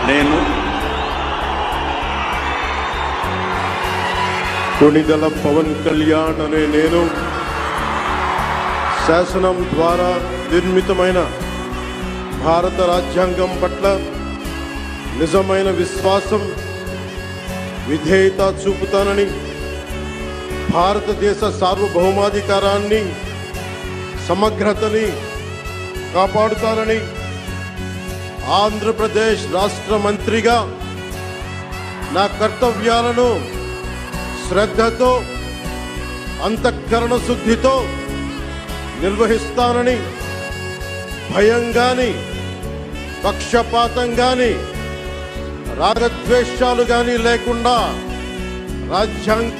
నేను కొణిదెల పవన్ కళ్యాణ్ అనే నేను శాసనం ద్వారా నిర్మితమైన భారత రాజ్యాంగం పట్ల నిజమైన విశ్వాసం, విధేయత చూపుతానని, భారతదేశ సార్వభౌమాధికారాన్ని, సమగ్రతని కాపాడుతానని ఆంధ్రప్రదేశ్ రాష్ట్ర మంత్రిగా నా కర్తవ్యాలను శ్రద్ధతో, అంతఃకరణ శుద్ధితో నిర్వహిస్తానని, భయం గాని, పక్షపాతం గాని, రాగద్వేషాలు గాని లేకుండా రాజ్యాంగ